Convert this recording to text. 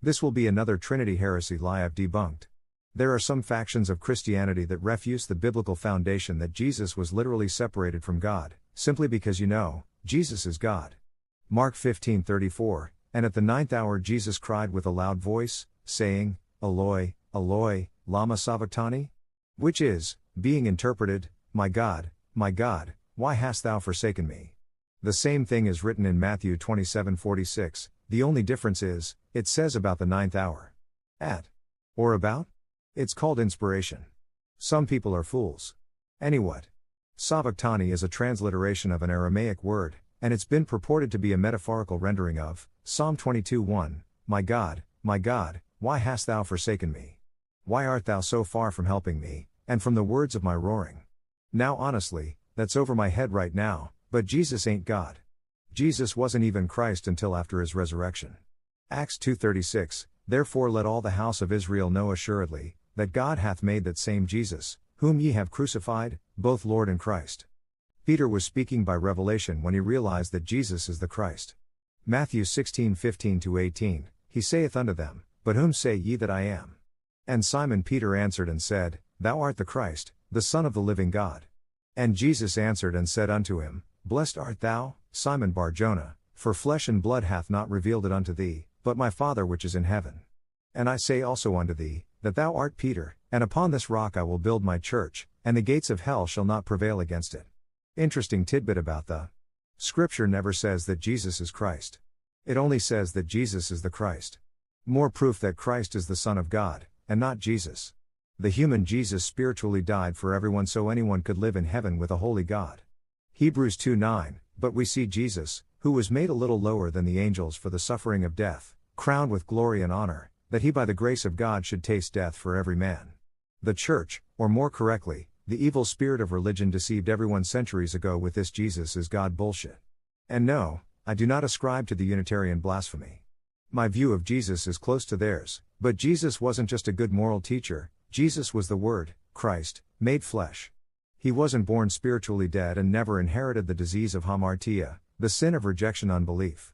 This will be another Trinity heresy lie I've debunked. There are some factions of Christianity that refuse the biblical foundation that Jesus was literally separated from God, simply because Jesus is God. Mark 15:34, and at the 9th hour Jesus cried with a loud voice, saying, Eloi, Eloi, lama sabachthani? Which is, being interpreted, my God, why hast thou forsaken me? The same thing is written in Matthew 27:46, the only difference is, it says about the 9th hour. At. Or about? It's called inspiration. Some people are fools. Anyway. Sabachthani is a transliteration of an Aramaic word, and it's been purported to be a metaphorical rendering of Psalm 22:1, my God, why hast thou forsaken me? Why art thou so far from helping me, and from the words of my roaring? Now honestly, that's over my head right now, but Jesus ain't God. Jesus wasn't even Christ until after his resurrection. Acts 2:36, therefore let all the house of Israel know assuredly, that God hath made that same Jesus, whom ye have crucified, both Lord and Christ. Peter was speaking by revelation when he realized that Jesus is the Christ. Matthew 16:15-18, he saith unto them, but whom say ye that I am? And Simon Peter answered and said, Thou art the Christ, the Son of the living God. And Jesus answered and said unto him, Blessed art thou, Simon Bar-Jonah, for flesh and blood hath not revealed it unto thee, but my Father which is in heaven. And I say also unto thee, that thou art Peter, and upon this rock I will build my church, and the gates of hell shall not prevail against it. Interesting tidbit about the Scripture never says that Jesus is Christ. It only says that Jesus is the Christ. More proof that Christ is the Son of God, and not Jesus. The human Jesus spiritually died for everyone so anyone could live in heaven with a holy God. Hebrews 2:9, but we see Jesus, who was made a little lower than the angels for the suffering of death, crowned with glory and honor, that he by the grace of God should taste death for every man. The church, or more correctly, the evil spirit of religion deceived everyone centuries ago with this Jesus is God bullshit. And no, I do not ascribe to the Unitarian blasphemy. My view of Jesus is close to theirs, but Jesus wasn't just a good moral teacher, Jesus was the Word, Christ, made flesh. He wasn't born spiritually dead and never inherited the disease of hamartia, the sin of rejection unbelief.